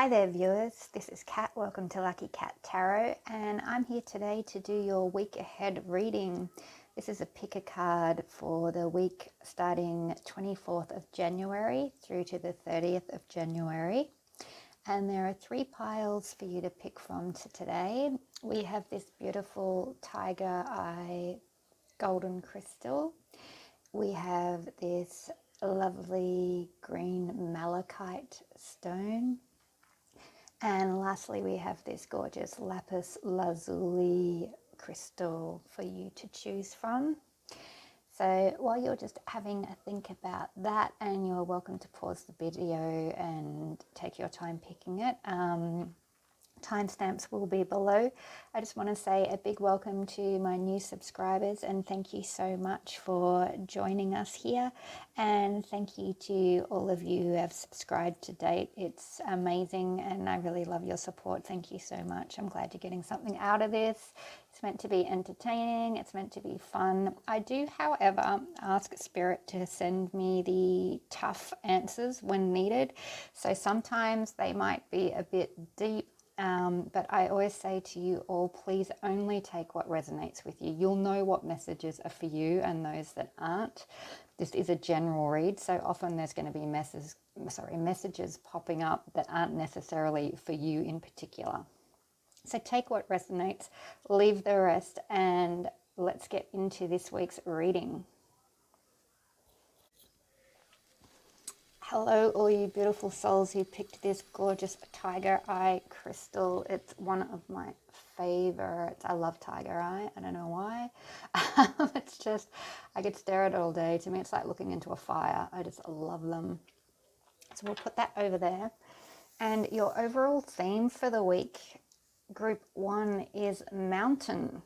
Hi there viewers, this is Kat. Welcome to Lucky Cat Tarot, and I'm here today to do your week ahead reading. This is a pick a card for the week starting 24th of January through to the 30th of January. And there are 3 piles for you to pick from today. We have this beautiful tiger eye golden crystal. We have this lovely green malachite stone. And lastly, we have this gorgeous Lapis Lazuli crystal for you to choose from. So while you're just having a think about that, and you're welcome to pause the video and take your time picking it, timestamps will be below. I just want to say a big welcome to my new subscribers and thank you so much for joining us here, and thank you to all of you who have subscribed to date. It's amazing and I really love your support. Thank you so much. I'm glad you're getting something out of this. It's meant to be entertaining, it's meant to be fun. I do, however, ask Spirit to send me the tough answers when needed, so sometimes they might be a bit deep. But I always say to you all, please only take what resonates with you. You'll know what messages are for you and those that aren't. This is a general read, so often there's going to be messages popping up that aren't necessarily for you in particular. So take what resonates, leave the rest, and let's get into this week's reading. Hello, all you beautiful souls who picked this gorgeous tiger eye crystal. It's one of my favorites. I love tiger eye. I don't know why. It's just, I could stare at it all day. To me, it's like looking into a fire. I just love them. So we'll put that over there. And your overall theme for the week, group 1, is mountain.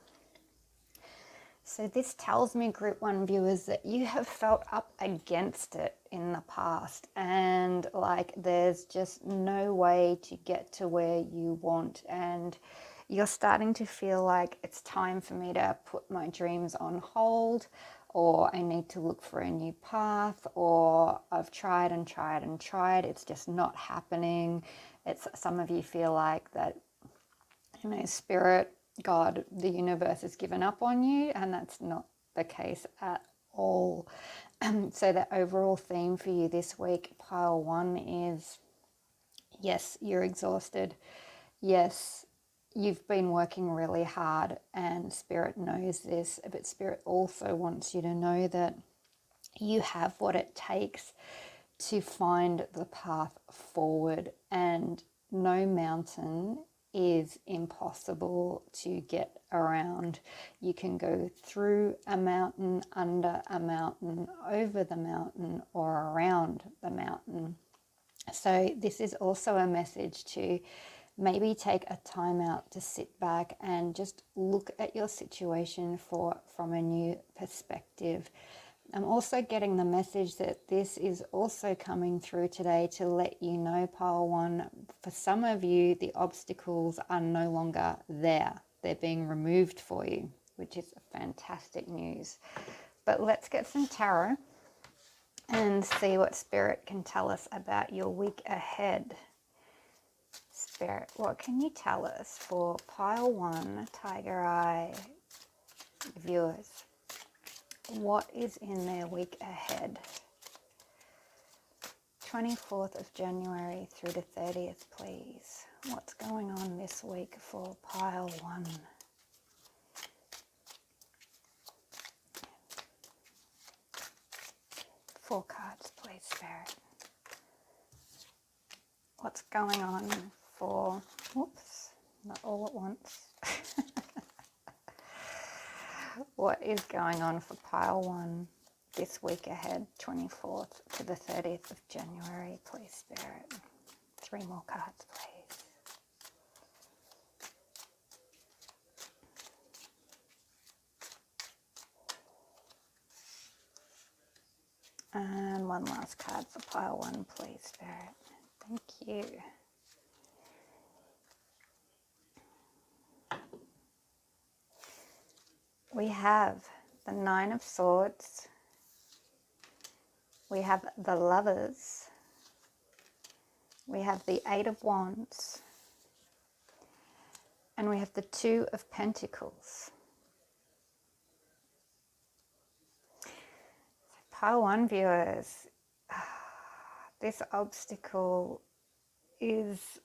So this tells me, group 1 viewers, that you have felt up against it in the past and like there's just no way to get to where you want, and you're starting to feel like it's time for me to put my dreams on hold, or I need to look for a new path, or I've tried and tried and tried, it's just not happening. It's, some of you feel like that, you know, Spirit, God, the universe has given up on you, and that's not the case at all. So the overall theme for you this week, pile 1, is yes, you're exhausted. Yes, you've been working really hard, and Spirit knows this, but Spirit also wants you to know that you have what it takes to find the path forward, and no mountain is impossible to get around. You can go through a mountain, under a mountain, over the mountain, or around the mountain. So this is also a message to maybe take a time out to sit back and just look at your situation from a new perspective. I'm also getting the message that this is also coming through today to let you know, pile 1, for some of you, the obstacles are no longer there. They're being removed for you, which is fantastic news. But let's get some tarot and see what Spirit can tell us about your week ahead. Spirit, what can you tell us for pile 1, Tiger Eye viewers? What is in their week ahead? 24th of January through the 30th, please. What's going on this week for pile 1? Four cards, please, Spirit. What's going on for, whoops, not all at once. What is going on for pile 1 this week ahead, 24th to the 30th of January, please, Spirit? 3 more cards, please. And 1 last card for pile 1, please, Spirit. Thank you. We have the 9 of Swords. We have the Lovers. We have the Eight of Wands. And we have the Two of Pentacles. So pile one viewers, this obstacle is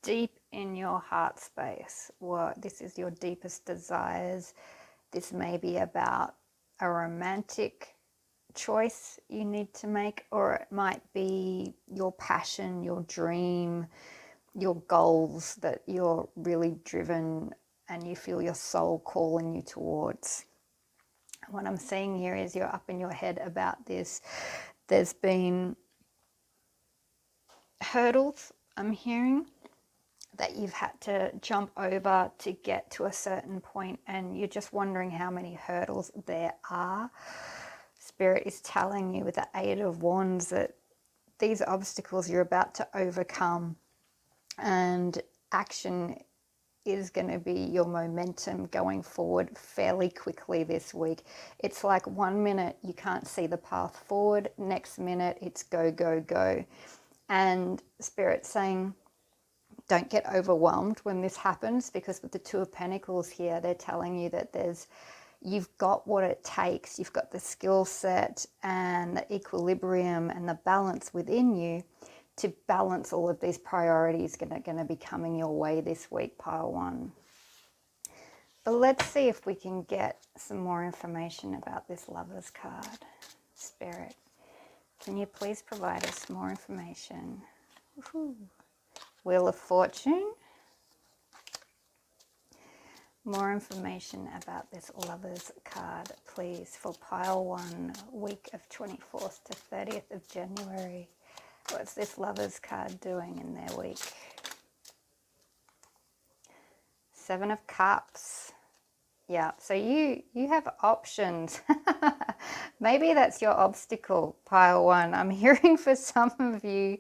deep in your heart space. This is your deepest desires. This may be about a romantic choice you need to make, or it might be your passion, your dream, your goals that you're really driven and you feel your soul calling you towards. What I'm seeing here is you're up in your head about this. There's been hurdles, I'm hearing, that you've had to jump over to get to a certain point, and you're just wondering how many hurdles there are. Spirit is telling you with the Eight of Wands that these obstacles you're about to overcome, and action is going to be your momentum going forward fairly quickly this week. It's like 1 minute you can't see the path forward, next minute it's go, go, go. And Spirit's saying, don't get overwhelmed when this happens, because with the Two of Pentacles here, they're telling you that you've got what it takes. You've got the skill set and the equilibrium and the balance within you to balance all of these priorities that are going to be coming your way this week, pile one. But let's see if we can get some more information about this Lovers card. Spirit, can you please provide us more information? Woohoo. Wheel of Fortune. More information about this Lovers card, please, for pile one, week of 24th to 30th of January. What's this Lovers card doing in their week? Seven of Cups. Yeah, so you have options. Maybe that's your obstacle, pile one. I'm hearing for some of you,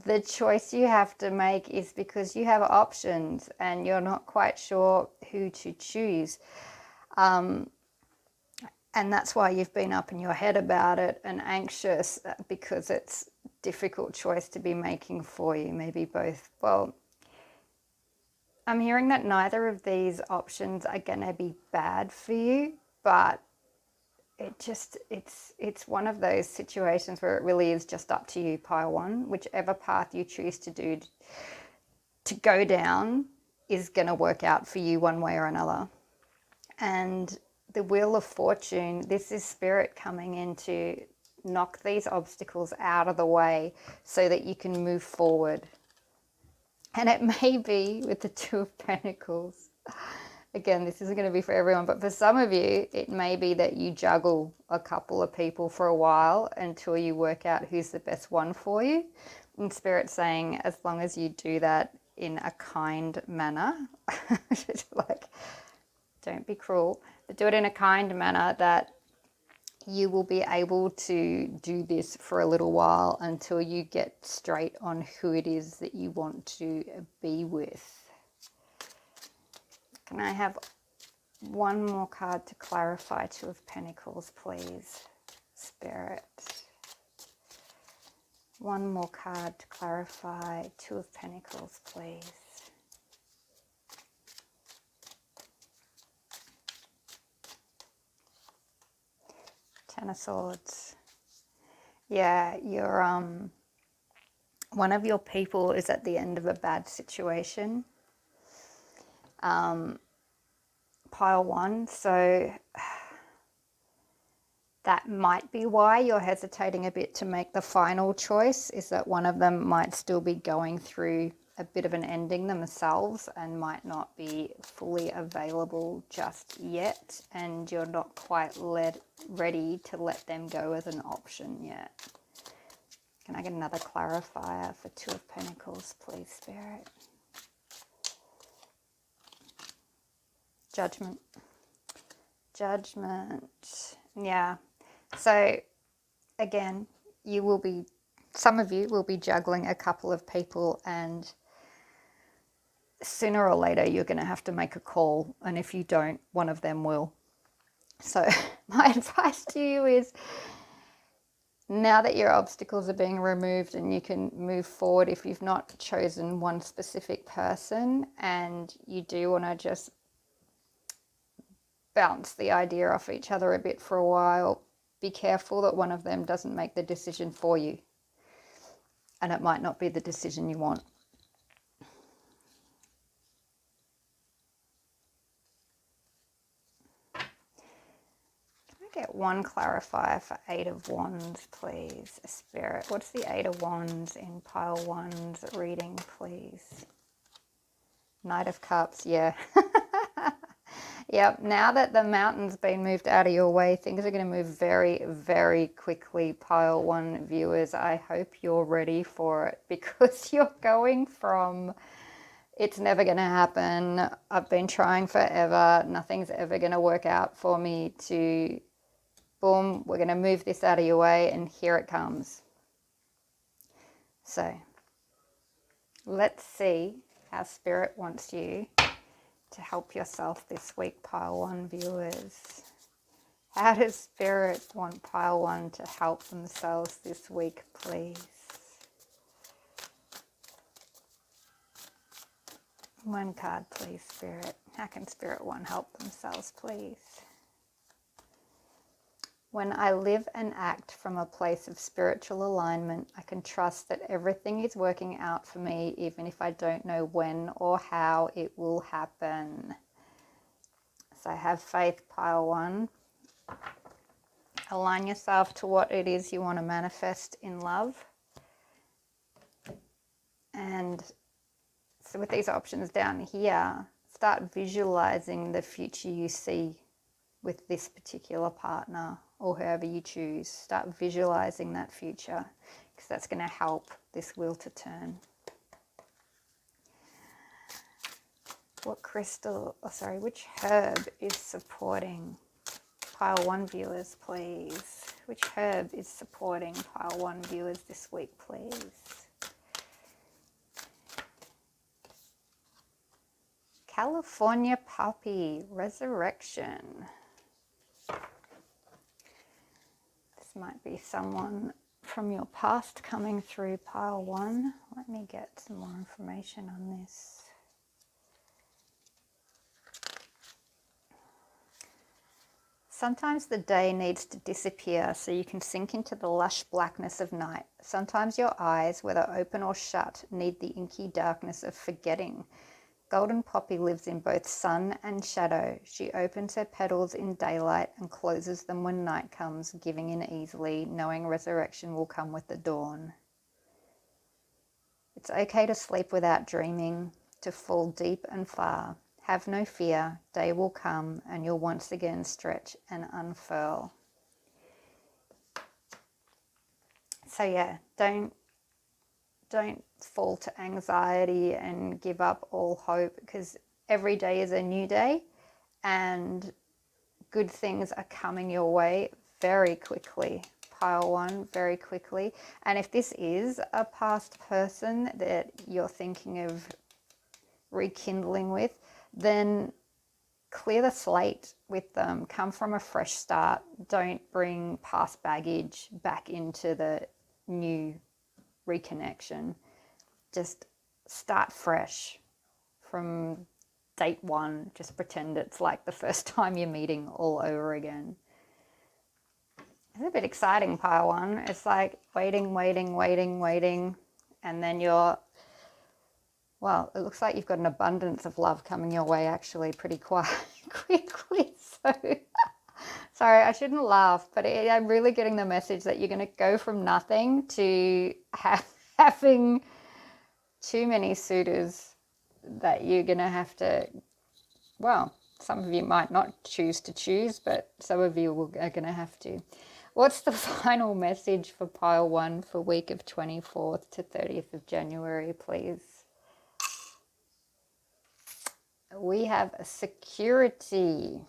the choice you have to make is because you have options and you're not quite sure who to choose. And that's why you've been up in your head about it and anxious, because it's a difficult choice to be making for you. Maybe both. Well, I'm hearing that neither of these options are going to be bad for you, but it's one of those situations where it really is just up to you, pile one. Whichever path you choose to go down is going to work out for you one way or another. And the Wheel of Fortune, this is Spirit coming in to knock these obstacles out of the way so that you can move forward. And it may be with the Two of Pentacles. Again, this isn't going to be for everyone, but for some of you, it may be that you juggle a couple of people for a while until you work out who's the best one for you. And Spirit's saying, as long as you do that in a kind manner, like, don't be cruel, but do it in a kind manner, that you will be able to do this for a little while until you get straight on who it is that you want to be with. Can I have one more card to clarify Two of Pentacles, please, Spirit? One more card to clarify Two of Pentacles, please. Ten of Swords. Yeah, you're one of your people is at the end of a bad situation. Pile one, so that might be why you're hesitating a bit to make the final choice, is that one of them might still be going through a bit of an ending themselves and might not be fully available just yet, and you're not quite ready to let them go as an option yet. Can I get another clarifier for Two of Pentacles, please, Spirit? Judgment. Judgment. Yeah. So again, some of you will be juggling a couple of people, and sooner or later you're going to have to make a call, and if you don't, one of them will. So my advice to you is now that your obstacles are being removed and you can move forward, if you've not chosen one specific person and you do want to just bounce the idea off each other a bit for a while, be careful that one of them doesn't make the decision for you. And it might not be the decision you want. Get one clarifier for Eight of Wands, please. Spirit, what's the Eight of Wands in pile 1's reading, please? Knight of Cups, yeah. Yep, now that the mountain's been moved out of your way, things are going to move very, very quickly, pile 1 viewers. I hope you're ready for it, because you're going from it's never going to happen, I've been trying forever, nothing's ever going to work out for me, to boom, we're going to move this out of your way, and here it comes. So let's see how Spirit wants you to help yourself this week, pile 1 viewers. How does Spirit want pile 1 to help themselves this week, please? One card, please, Spirit. How can Spirit 1 help themselves, please? When I live and act from a place of spiritual alignment, I can trust that everything is working out for me, even if I don't know when or how it will happen. So have faith, pile 1. Align yourself to what it is you want to manifest in love. And so with these options down here, start visualizing the future you see with this particular partner or whoever you choose. Start visualizing that future, because that's going to help this wheel to turn. What crystal, which herb is supporting pile 1 viewers, please? Which herb is supporting pile 1 viewers this week, please? California Poppy, Resurrection. This might be someone from your past coming through, pile 1. Let me get some more information on this. Sometimes the day needs to disappear so you can sink into the lush blackness of night. Sometimes your eyes, whether open or shut, need the inky darkness of forgetting. Golden Poppy lives in both sun and shadow. She opens her petals in daylight and closes them when night comes, giving in easily, knowing resurrection will come with the dawn. It's okay to sleep without dreaming, to fall deep and far. Have no fear, day will come and you'll once again stretch and unfurl. So yeah, don't fall to anxiety and give up all hope, because every day is a new day and good things are coming your way very quickly, pile 1, very quickly. And if this is a past person that you're thinking of rekindling with, then clear the slate with them. Come from a fresh start. Don't bring past baggage back into the new reconnection. Just start fresh from date 1. Just pretend it's like the first time you're meeting all over again. It's a bit exciting, pile 1. It's like waiting, and then well, it looks like you've got an abundance of love coming your way actually pretty quickly. So sorry, I shouldn't laugh, but I'm really getting the message that you're going to go from nothing to having too many suitors that you're going to have to, well, some of you might not choose to choose, but some of you are going to have to. What's the final message for pile 1 for week of 24th to 30th of January, please? We have a security,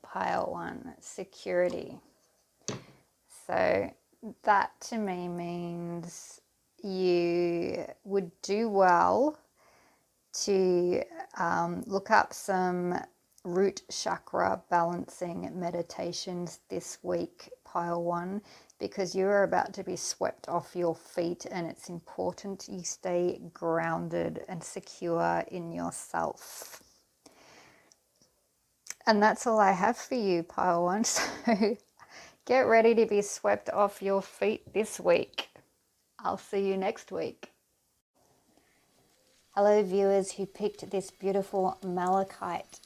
pile 1, security. So that to me means you would do well to look up some root chakra balancing meditations this week, pile 1, because you're about to be swept off your feet, and it's important you stay grounded and secure in yourself. And that's all I have for you, pile one. So get ready to be swept off your feet this week. I'll see you next week. Hello viewers who picked this beautiful malachite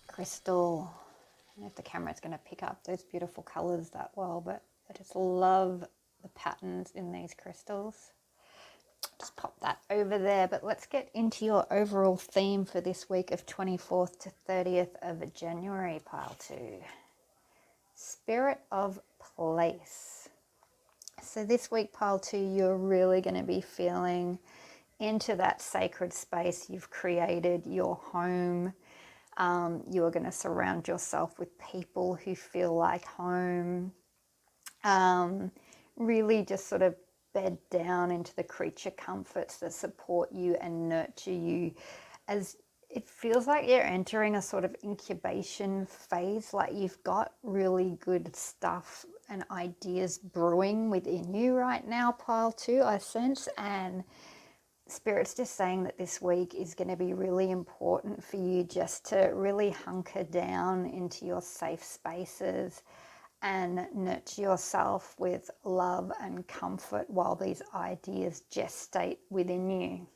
crystal. I don't know if the camera's going to pick up those beautiful colors that well, but I just love the patterns in these crystals. Just pop that over there, but let's get into your overall theme for this week of 24th to 30th of January, pile 2. Spirit of place. So this week, pile 2, you're really going to be feeling into that sacred space you've created, your home. You are going to surround yourself with people who feel like home. Really just sort of bed down into the creature comforts that support you and nurture you, as it feels like you're entering a sort of incubation phase, like you've got really good stuff and ideas brewing within you right now, pile 2, I sense. And Spirit's just saying that this week is going to be really important for you just to really hunker down into your safe spaces and nurture yourself with love and comfort while these ideas gestate within you.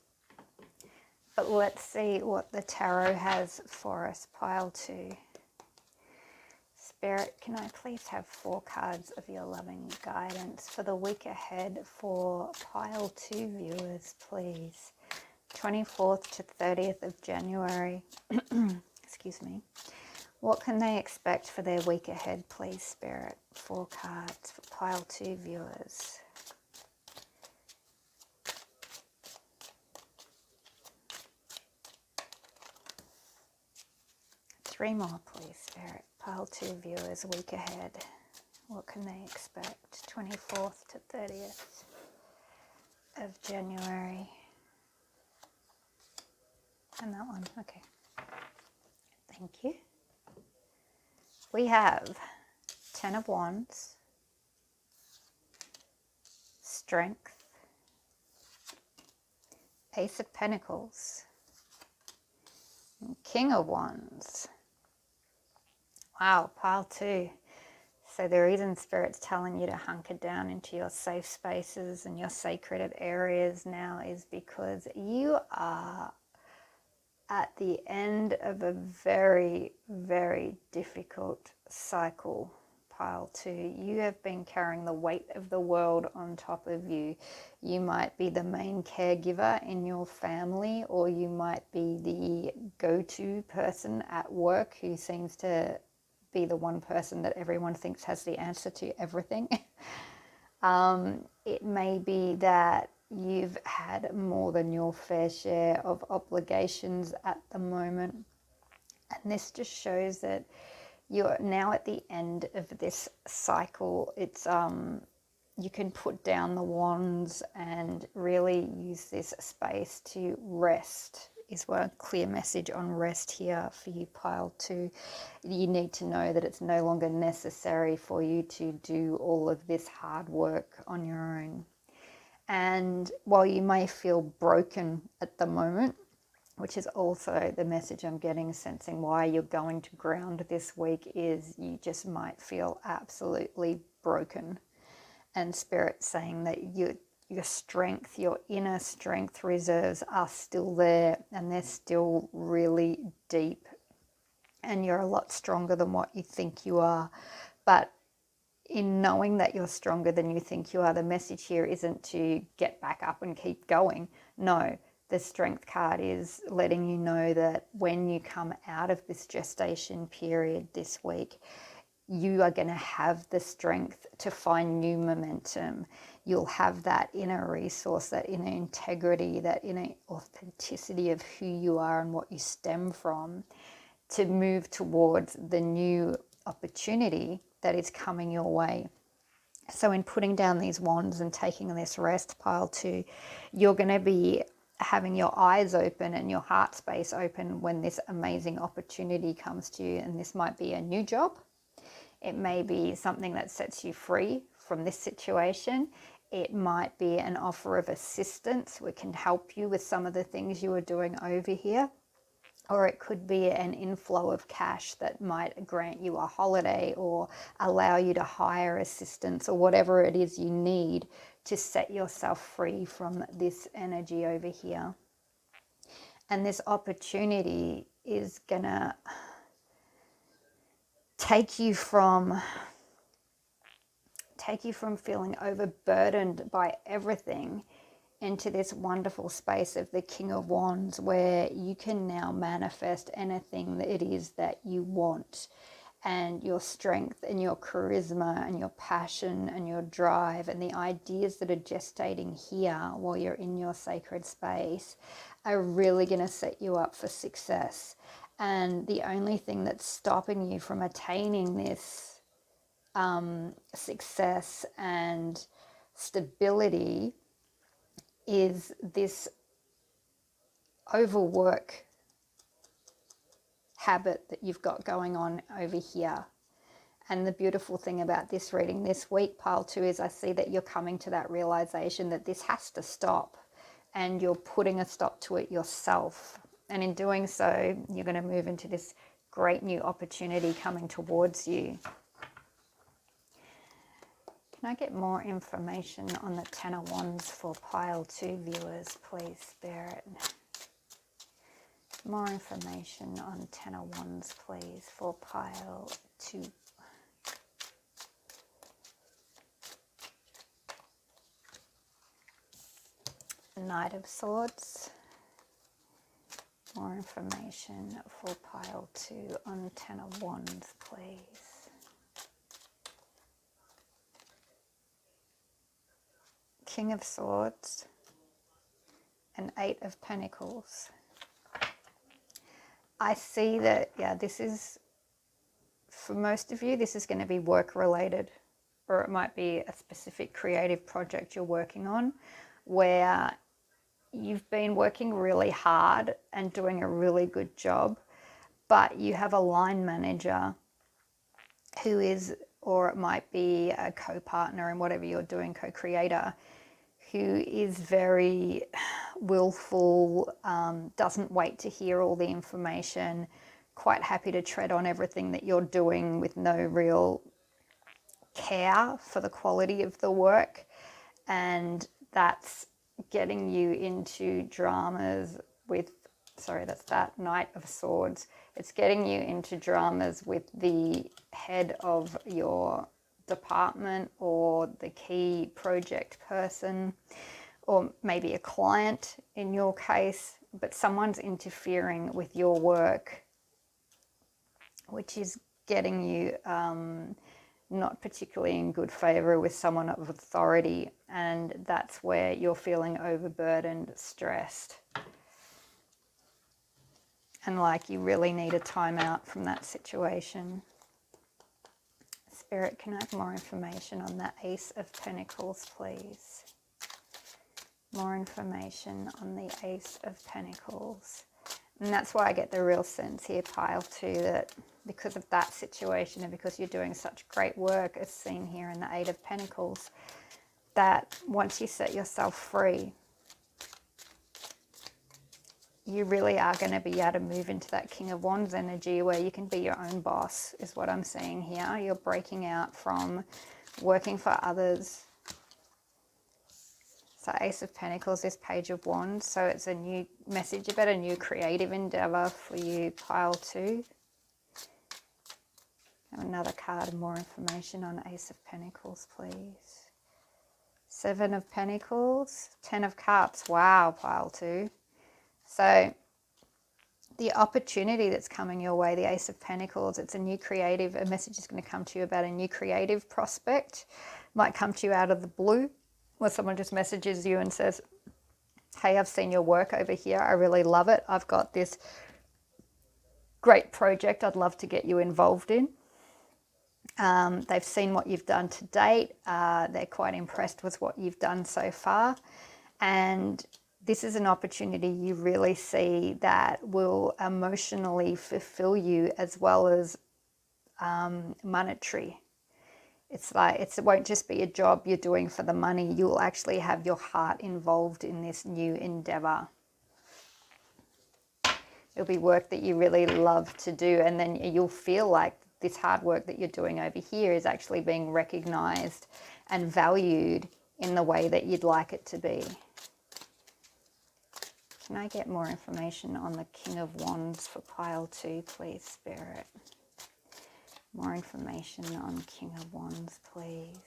But let's see what the tarot has for us, pile 2. Spirit, can I please have 4 cards of your loving guidance for the week ahead for pile 2 viewers, please? 24th to 30th of January. Excuse me. What can they expect for their week ahead, please, Spirit? 4 cards for pile 2 viewers. Three more, please, Spirit. Pile 2 viewers, week ahead. What can they expect? 24th to 30th of January. And that one, okay. Thank you. We have 10 of Wands, Strength, Ace of Pentacles, and King of Wands. Wow, pile 2. So the reason Spirit's telling you to hunker down into your safe spaces and your sacred areas now is because you are at the end of a very, very difficult cycle, pile 2. You have been carrying the weight of the world on top of you. You might be the main caregiver in your family, or you might be the go-to person at work who seems to be the one person that everyone thinks has the answer to everything. It may be that you've had more than your fair share of obligations at the moment. And this just shows that you're now at the end of this cycle. It's you can put down the wands and really use this space to rest, is what a clear message on rest here for you, pile 2. You need to know that it's no longer necessary for you to do all of this hard work on your own. And while you may feel broken at the moment, which is also the message I'm getting, sensing why you're going to ground this week, is you just might feel absolutely broken. And Spirit saying that your strength, your inner strength reserves are still there, and they're still really deep. And you're a lot stronger than what you think you are. But in knowing that you're stronger than you think you are, the message here isn't to get back up and keep going. No, the Strength card is letting you know that when you come out of this gestation period this week, you are going to have the strength to find new momentum. You'll have that inner resource, that inner integrity, that inner authenticity of who you are and what you stem from, to move towards the new opportunity that is coming your way. So in putting down these wands and taking this rest, pile 2, you're going to be having your eyes open and your heart space open when this amazing opportunity comes to you. And this might be a new job. It may be something that sets you free from this situation. It might be an offer of assistance. We can help you with some of the things you are doing over here. Or it could be an inflow of cash that might grant you a holiday or allow you to hire assistance or whatever it is you need to set yourself free from this energy over here. And this opportunity is gonna take you from feeling overburdened by everything into this wonderful space of the King of Wands, where you can now manifest anything that it is that you want, and your strength and your charisma and your passion and your drive and the ideas that are gestating here while you're in your sacred space are really going to set you up for success. And the only thing that's stopping you from attaining this success and stability is this overwork habit that you've got going on over here. And the beautiful thing about this reading this week, pile 2, is I see that you're coming to that realization that this has to stop, and you're putting a stop to it yourself. And in doing so, you're going to move into this great new opportunity coming towards you. Can I get more information on the Ten of Wands for pile 2 viewers, please, Spirit? More information on Ten of Wands, please, for pile 2. Knight of Swords. More information for pile 2 on Ten of Wands, please. King of Swords and 8 of Pentacles. I see that, yeah, this is, for most of you, this is going to be work related, or it might be a specific creative project you're working on where you've been working really hard and doing a really good job, but you have a line manager who is, or it might be a co-partner in whatever you're doing, co-creator, who is very willful, doesn't wait to hear all the information, quite happy to tread on everything that you're doing with no real care for the quality of the work. And that's getting you into dramas with, sorry, that's that Knight of Swords. It's getting you into dramas with the head of your department or the key project person, or maybe a client in your case, but someone's interfering with your work, which is getting you not particularly in good favor with someone of authority, and that's where you're feeling overburdened, stressed, and like you really need a timeout from that situation. Spirit, can I have more information on the Ace of Pentacles, please? More information on the Ace of Pentacles. And that's why I get the real sense here, pile 2, that because of that situation and because you're doing such great work as seen here in the 8 of Pentacles, that once you set yourself free, you really are going to be able to move into that King of Wands energy where you can be your own boss, is what I'm seeing here. You're breaking out from working for others. So Ace of Pentacles, this Page of Wands. So it's a new message about a new creative endeavor for you, pile 2. Have another card, more information on Ace of Pentacles, please. 7 of Pentacles, 10 of Cups. Wow, pile 2. So the opportunity that's coming your way, the Ace of Pentacles, it's a new creative, a message is going to come to you about a new creative prospect. Might come to you out of the blue, where someone just messages you and says, hey, I've seen your work over here. I really love it. I've got this great project I'd love to get you involved in. They've seen what you've done to date. They're quite impressed with what you've done so far. And this is an opportunity you really see that will emotionally fulfill you as well as monetary. It's like it won't just be a job you're doing for the money. You'll actually have your heart involved in this new endeavor. It'll be work that you really love to do, and then you'll feel like this hard work that you're doing over here is actually being recognized and valued in the way that you'd like it to be. Can I get more information on the King of Wands for pile 2, please, Spirit? More information on King of Wands, please.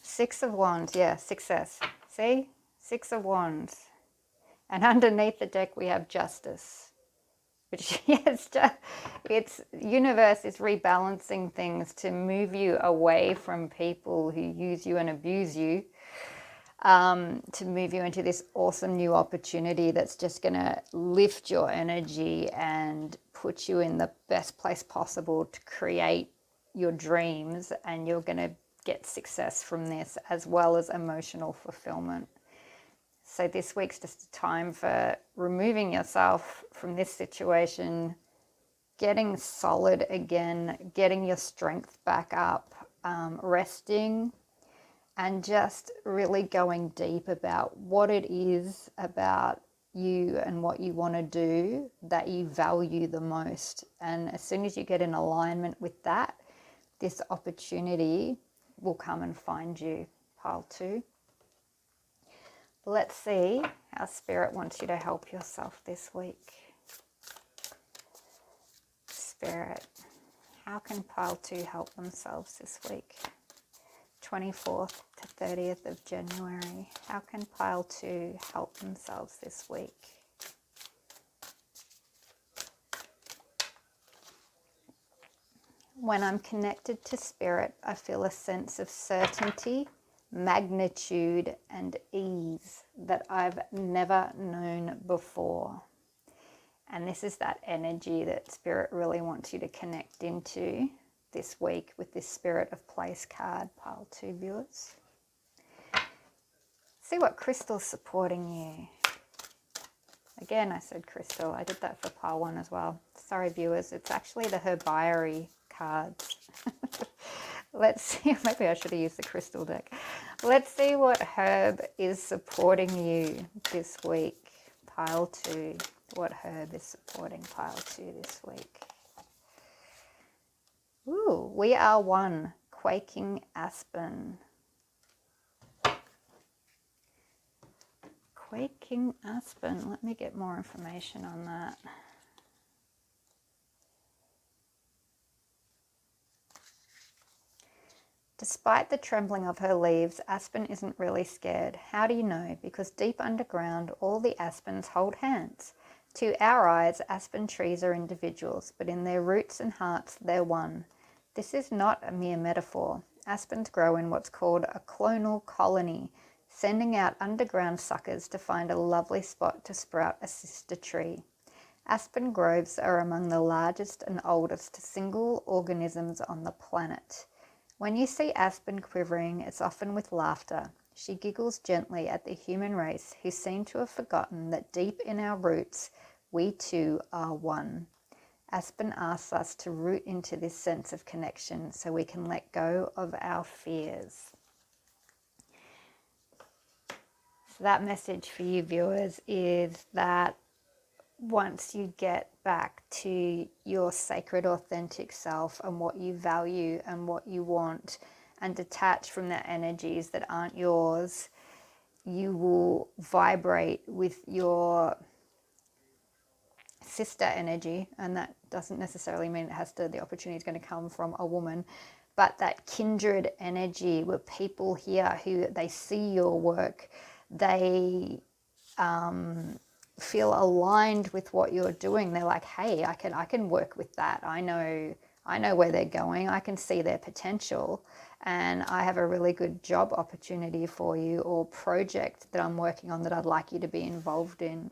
Six of Wands, yeah, success. See? Six of Wands. And underneath the deck we have Justice. Which, yes, it's universe is rebalancing things to move you away from people who use you and abuse you, to move you into this awesome new opportunity that's just going to lift your energy and put you in the best place possible to create your dreams, and you're going to get success from this as well as emotional fulfillment. So this week's just a time for removing yourself from this situation, getting solid again, getting your strength back up, resting, and just really going deep about what it is about you and what you want to do that you value the most. And as soon as you get in alignment with that, this opportunity will come and find you. Pile 2. Let's see how Spirit wants you to help yourself this week. Spirit, how can pile 2 help themselves this week? 24th to 30th of January. How can pile 2 help themselves this week? When I'm connected to Spirit, I feel a sense of certainty, magnitude, and ease that I've never known before. And this is that energy that Spirit really wants you to connect into this week with this Spirit of Place card, pile 2 viewers. See what crystal's supporting you. Again, I said crystal. I did that for pile 1 as well. Sorry, viewers. It's actually the herbiary cards. Let's see. Maybe I should have used the crystal deck. Let's see what herb is supporting you this week. Pile 2. What herb is supporting pile 2 this week? Ooh, we are one. Quaking aspen. Quaking aspen. Let me get more information on that. Despite the trembling of her leaves, Aspen isn't really scared. How do you know? Because deep underground, all the aspens hold hands. To our eyes, aspen trees are individuals, but in their roots and hearts, they're one. This is not a mere metaphor. Aspens grow in what's called a clonal colony, sending out underground suckers to find a lovely spot to sprout a sister tree. Aspen groves are among the largest and oldest single organisms on the planet. When you see Aspen quivering, it's often with laughter. She giggles gently at the human race who seem to have forgotten that deep in our roots, we too are one. Aspen asks us to root into this sense of connection so we can let go of our fears. So that message for you viewers is that once you get back to your sacred, authentic self and what you value and what you want, and detach from the energies that aren't yours, you will vibrate with your sister energy. And that doesn't necessarily mean the opportunity is going to come from a woman, but that kindred energy where people here who they see your work, they feel aligned with what you're doing. They're like, hey, I can work with that. I know where they're going. I can see their potential, and I have a really good job opportunity for you or project that I'm working on that I'd like you to be involved in.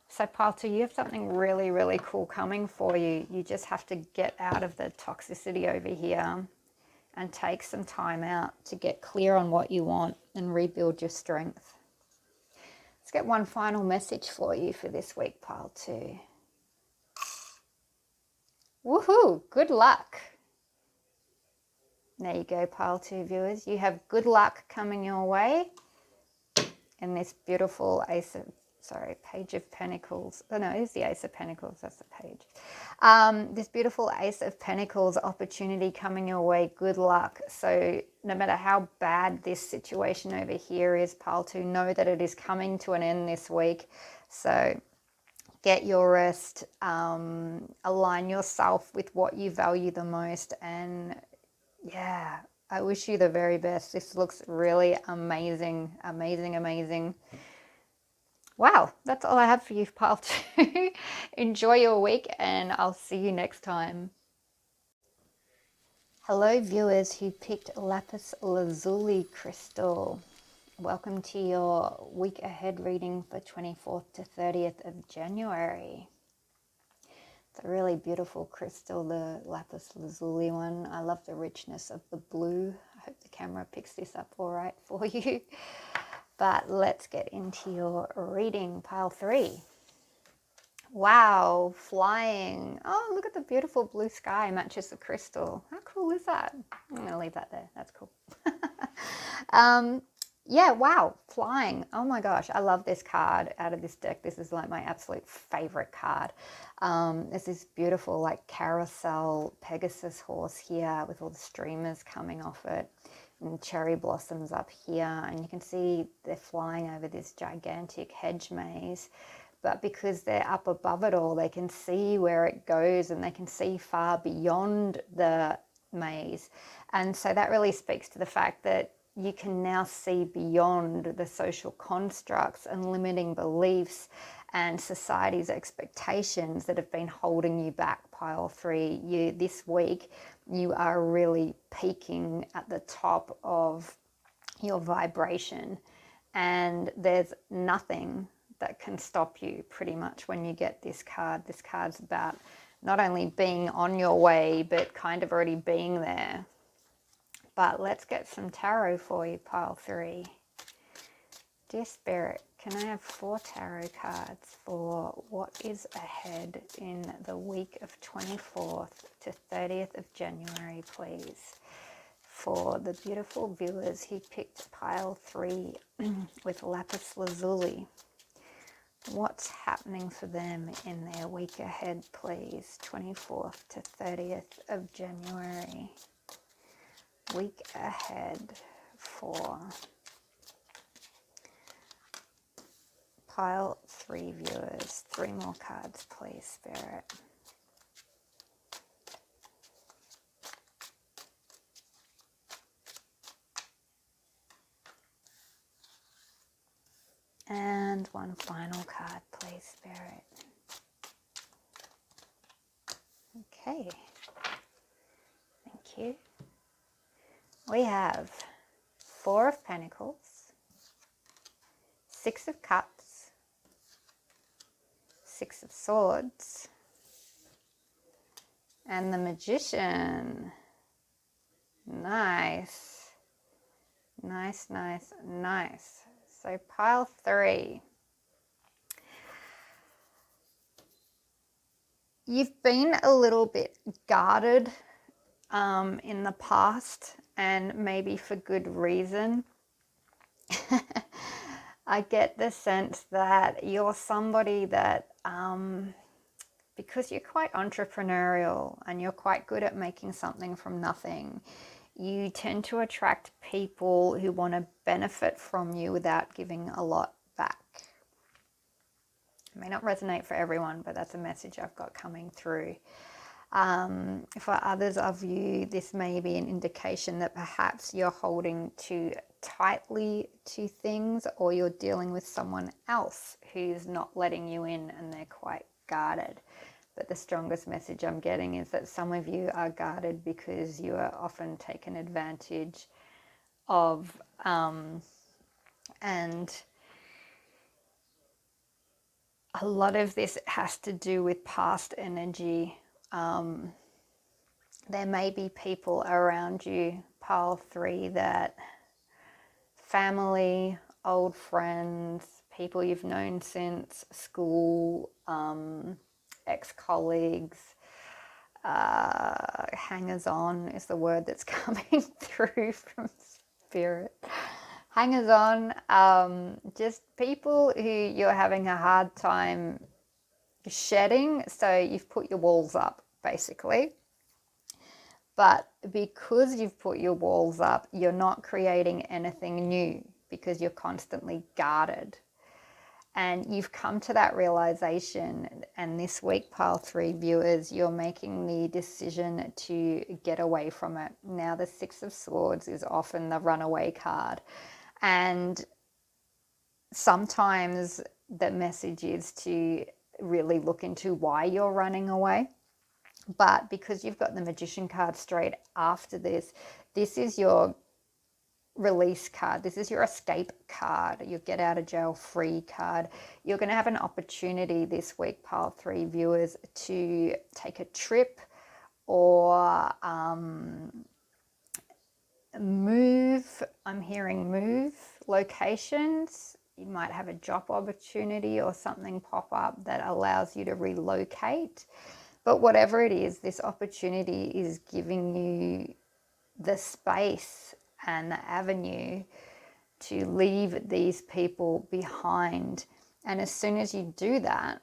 So pile 2, you have something really, really cool coming for you. You just have to get out of the toxicity over here and take some time out to get clear on what you want and rebuild your strength. Let's get one final message for you for this week, pile 2. Woohoo! Good luck. There you go, pile 2 viewers. You have good luck coming your way. And this beautiful Page of Pentacles. Oh no, it's the Ace of Pentacles, that's the page. This beautiful Ace of Pentacles opportunity coming your way, good luck. So no matter how bad this situation over here is, pile 2, know that it is coming to an end this week. So get your rest, align yourself with what you value the most, and yeah, I wish you the very best. This looks really amazing, amazing, amazing. Wow, that's all I have for you, pile 2. Enjoy your week, and I'll see you next time. Hello, viewers who picked Lapis Lazuli crystal. Welcome to your week ahead reading for 24th to 30th of January. It's a really beautiful crystal, the Lapis Lazuli one. I love the richness of the blue. I hope the camera picks this up all right for you. But let's get into your reading, pile 3. Wow, flying. Oh, look at the beautiful blue sky matches the crystal. How cool is that? I'm going to leave that there. That's cool. Yeah, wow, flying. Oh my gosh, I love this card out of this deck. This is like my absolute favorite card. There's this beautiful like carousel Pegasus horse here with all the streamers coming off it. And cherry blossoms up here, and you can see they're flying over this gigantic hedge maze, but because they're up above it all, they can see where it goes and they can see far beyond the maze. And so that really speaks to the fact that you can now see beyond the social constructs and limiting beliefs and society's expectations that have been holding you back, pile 3. This week you are really peaking at the top of your vibration, and there's nothing that can stop you pretty much when you get this card. This card's about not only being on your way but kind of already being there. But let's get some tarot for you, pile 3. Dear Spirit, can I have 4 tarot cards for what is ahead in the week of 24th to 30th of January, please? For the beautiful viewers who picked pile 3 with Lapis Lazuli. What's happening for them in their week ahead, please? 24th to 30th of January. Week ahead for pile 3 viewers. 3 more cards, please, Spirit. And 1 final card, please, Spirit. Okay. Thank you. We have 4 of Pentacles, 6 of Cups, 6 of Swords, and the Magician. Nice. Nice, nice, nice. So pile 3. You've been a little bit guarded in the past, and maybe for good reason. I get the sense that you're somebody that, because you're quite entrepreneurial and you're quite good at making something from nothing, you tend to attract people who want to benefit from you without giving a lot back. It may not resonate for everyone, but that's a message I've got coming through. For others of you, this may be an indication that perhaps you're holding too tightly to things, or you're dealing with someone else who's not letting you in and they're quite guarded. But the strongest message I'm getting is that some of you are guarded because you are often taken advantage of, and a lot of this has to do with past energy. There may be people around you, pile 3, that family, old friends, people you've known since school, ex-colleagues, hangers-on is the word that's coming through from spirit. Hangers-on, just people who you're having a hard time shedding, so you've put your walls up, basically. But because you've put your walls up, you're not creating anything new because you're constantly guarded. And you've come to that realization, and this week, pile 3 viewers, you're making the decision to get away from it. Now, the 6 of Swords is often the runaway card. And sometimes the message is to really look into why you're running away. But because you've got the Magician card straight after this, this is your release card. This is your escape card, your get out of jail free card. You're going to have an opportunity this week, pile 3 viewers, to take a trip or move. I'm hearing move locations. You might have a job opportunity or something pop up that allows you to relocate. But whatever it is, this opportunity is giving you the space and the avenue to leave these people behind. And as soon as you do that,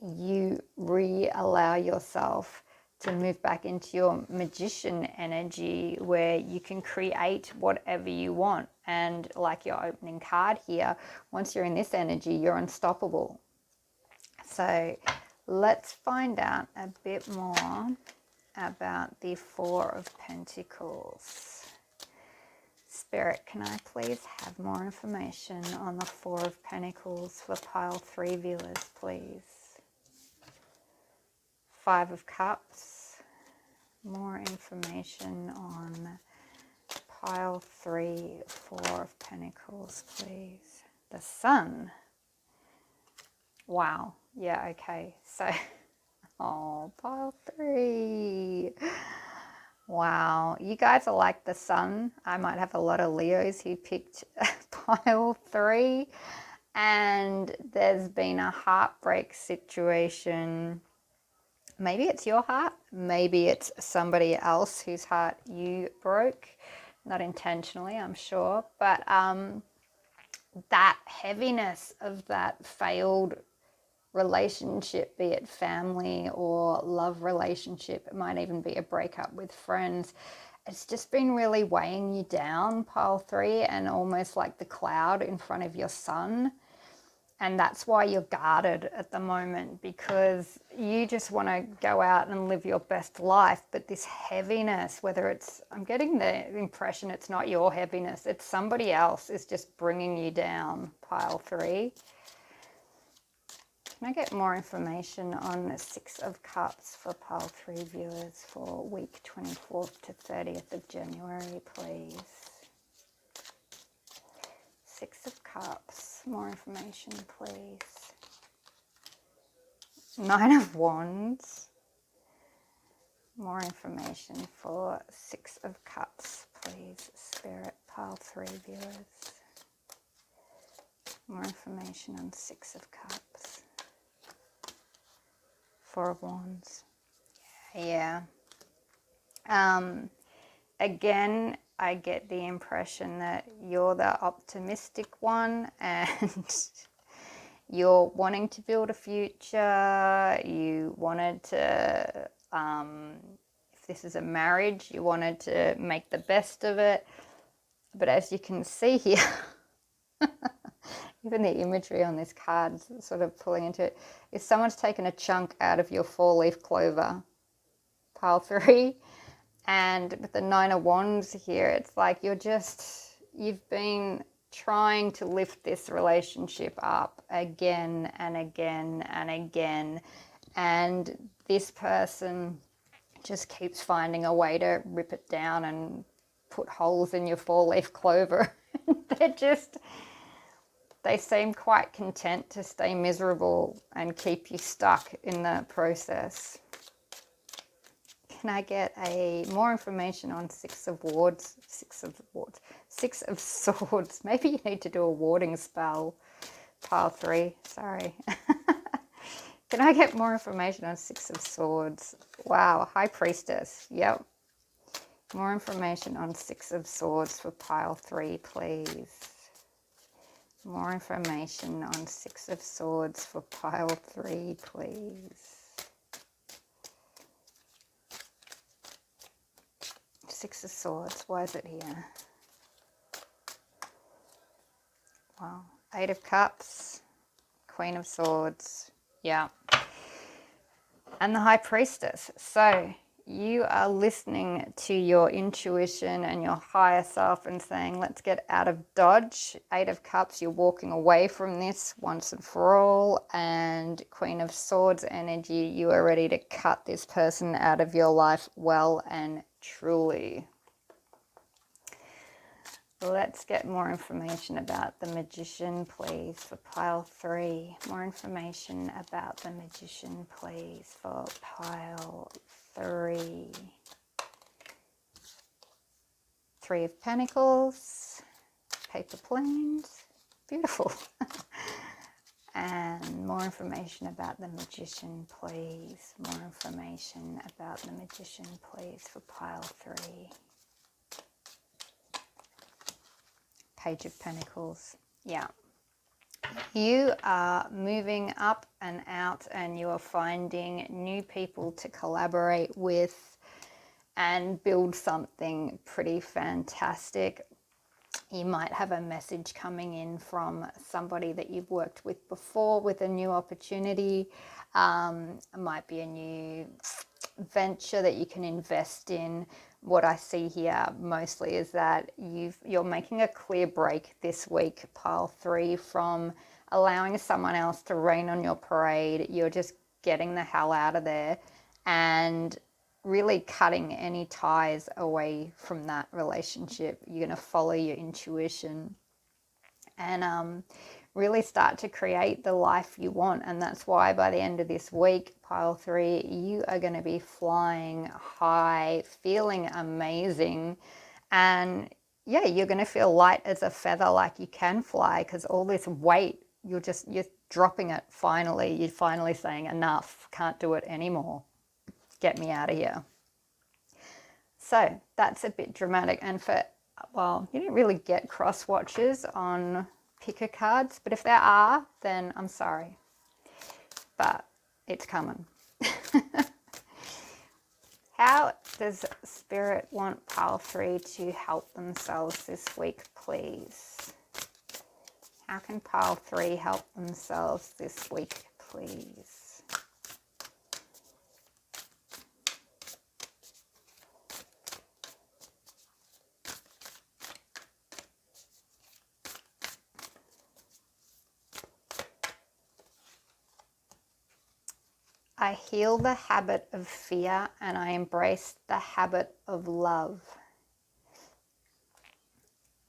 you allow yourself to move back into your magician energy where you can create whatever you want. And like your opening card here, once you're in this energy, you're unstoppable. So let's find out a bit more about the 4 of Pentacles. Spirit, can I please have more information on the 4 of Pentacles for pile 3 viewers, please? 5 of Cups. More information on pile 3, 4 of Pentacles, please. The Sun. Wow. Yeah, okay. So, oh, pile 3. Wow. You guys are like the Sun. I might have a lot of Leos who picked pile 3. And there's been a heartbreak situation. Maybe it's your heart. Maybe it's somebody else whose heart you broke. Not intentionally, I'm sure. But that heaviness of that failed relationship, be it family or love relationship, it might even be a breakup with friends. It's just been really weighing you down, pile 3, and almost like the cloud in front of your sun. And that's why you're guarded at the moment, because you just want to go out and live your best life. But this heaviness, whether it's, I'm getting the impression it's not your heaviness, it's somebody else is just bringing you down, pile 3. Can I get more information on the 6 of Cups for pile 3 viewers for week 24th to 30th of January, please? 6 of Cups. More information, please. 9 of Wands. More information for 6 of Cups, please. Spirit, pile 3 viewers. More information on 6 of Cups. 4 of Wands. Yeah. Again, I get the impression that you're the optimistic one and you're wanting to build a future. You wanted to, if this is a marriage, you wanted to make the best of it. But as you can see here, even the imagery on this card sort of pulling into it, is someone's taken a chunk out of your 4-leaf clover, pile 3. And with the 9 of Wands here, it's like you've been trying to lift this relationship up again and again and again. And this person just keeps finding a way to rip it down and put holes in your 4-leaf clover. They seem quite content to stay miserable and keep you stuck in the process. Can I get more information on 6 of Swords? Maybe you need to do a warding spell pile 3. Sorry. Can I get more information on 6 of Swords? Wow, High Priestess. Yep. More information on 6 of Swords for pile 3, please. More information on 6 of Swords for pile 3, please. 6 of Swords. Why is it here? Wow. 8 of Cups. Queen of Swords. Yeah. And the High Priestess. So you are listening to your intuition and your higher self and saying, let's get out of Dodge. 8 of Cups, you're walking away from this once and for all. And Queen of Swords energy, you are ready to cut this person out of your life well and truly. Let's get more information about the Magician, please, for pile 3. More information about the Magician, please, for pile 3. 3 of Pentacles, paper planes, beautiful. And more information about the Magician, please. More information about the Magician, please, for pile 3. Page of Pentacles. Yeah. You are moving up and out and you are finding new people to collaborate with and build something pretty fantastic. You might have a message coming in from somebody that you've worked with before with a new opportunity. It might be a new venture that you can invest in. What I see here mostly is that you're making a clear break this week, pile 3, from allowing someone else to rain on your parade. You're just getting the hell out of there and really cutting any ties away from that relationship. You're going to follow your intuition and really start to create the life you want. And that's why by the end of this week, pile 3, you are going to be flying high, feeling amazing. And yeah, you're going to feel light as a feather, like you can fly, because all this weight, you're dropping it finally. You're finally saying enough, can't do it anymore. Get me out of here. So that's a bit dramatic. And well, you don't really get cross watches on picker cards, but if there are, then I'm sorry. But it's coming. How does Spirit want pile 3 to help themselves this week, please? How can pile 3 help themselves this week, please? I heal the habit of fear and I embrace the habit of love.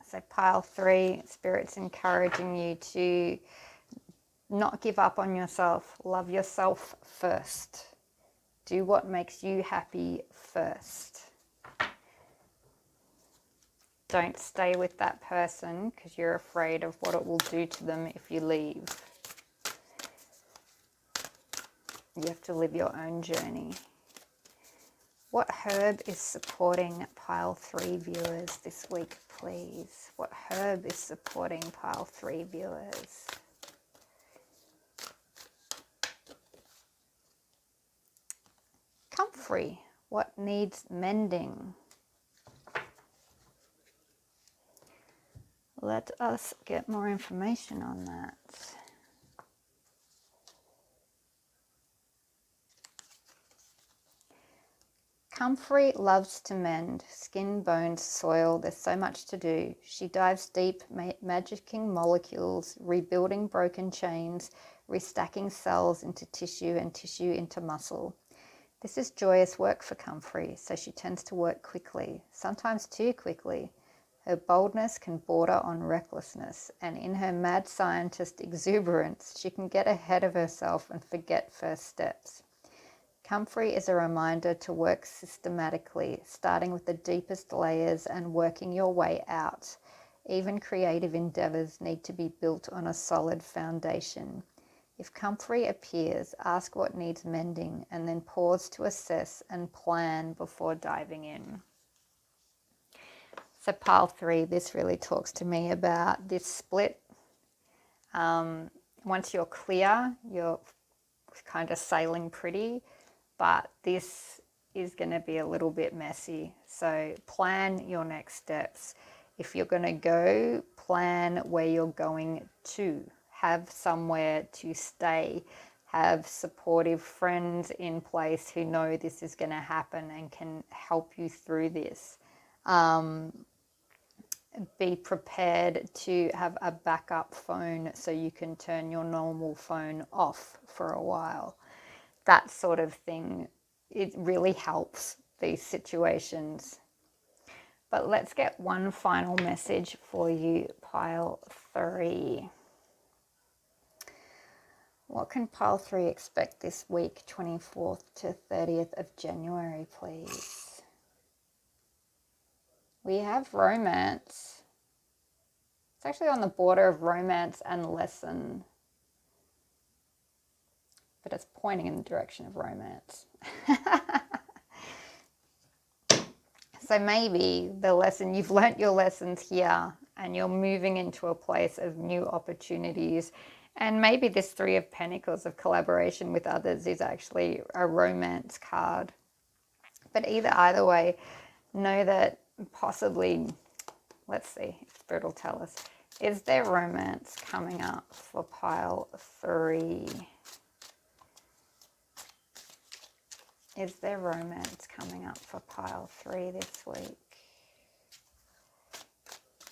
So pile 3, Spirit's encouraging you to not give up on yourself. Love yourself first. Do what makes you happy first. Don't stay with that person because you're afraid of what it will do to them if you leave. You have to live your own journey. What herb is supporting pile 3 viewers this week, please? What herb is supporting pile 3 viewers? Comfrey. What needs mending? Let us get more information on that. Comfrey loves to mend, skin, bones, soil. There's so much to do. She dives deep, magicking molecules, rebuilding broken chains, restacking cells into tissue and tissue into muscle. This is joyous work for Comfrey, so she tends to work quickly, sometimes too quickly. Her boldness can border on recklessness, and in her mad scientist exuberance, she can get ahead of herself and forget first steps. Comfrey is a reminder to work systematically, starting with the deepest layers and working your way out. Even creative endeavors need to be built on a solid foundation. If comfrey appears, ask what needs mending and then pause to assess and plan before diving in. So pile 3, this really talks to me about this split. Once you're clear, you're kind of sailing pretty, but this is going to be a little bit messy. So plan your next steps. If you're going to go, plan where you're going to. Have somewhere to stay. Have supportive friends in place who know this is going to happen and can help you through this. Be prepared to have a backup phone so you can turn your normal phone off for a while. That sort of thing, it really helps these situations. But let's get one final message for you, pile 3. What can pile 3 expect this week, 24th to 30th of January, please? We have romance. It's actually on the border of romance and lesson, but it's pointing in the direction of romance. So maybe the lesson, you've learnt your lessons here and you're moving into a place of new opportunities. And maybe this 3 of Pentacles of collaboration with others is actually a romance card. But either way, know that possibly, let's see if Spirit will tell us, is there romance coming up for pile 3? Is there romance coming up for pile 3 this week?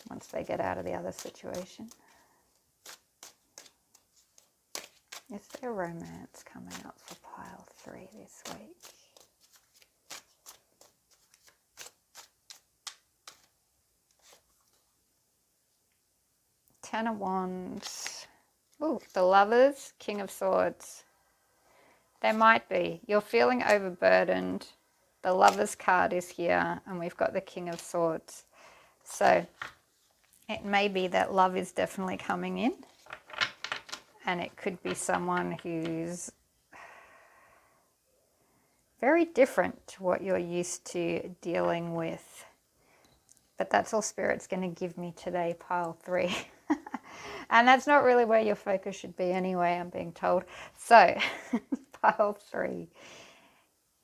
Once they get out of the other situation. Is there romance coming up for pile 3 this week? Ten of Wands. Ooh, the Lovers, King of Swords. There might be. You're feeling overburdened. The Lovers card is here and we've got the King of Swords. So it may be that love is definitely coming in, and it could be someone who's very different to what you're used to dealing with. But that's all Spirit's going to give me today, pile 3. And that's not really where your focus should be anyway, I'm being told. So, pile 3.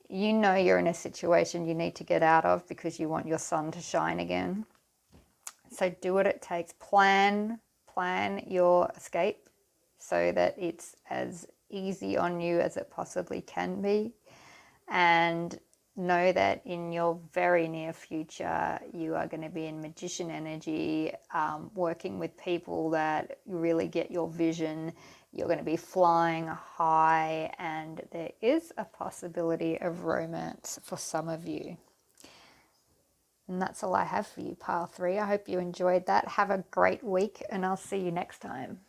You know you're in a situation you need to get out of because you want your sun to shine again. So do what it takes. Plan your escape so that it's as easy on you as it possibly can be. And know that in your very near future, you are going to be in magician energy, working with people that really get your vision. You're going to be flying high, and there is a possibility of romance for some of you. And that's all I have for you, pile 3. I hope you enjoyed that. Have a great week, and I'll see you next time.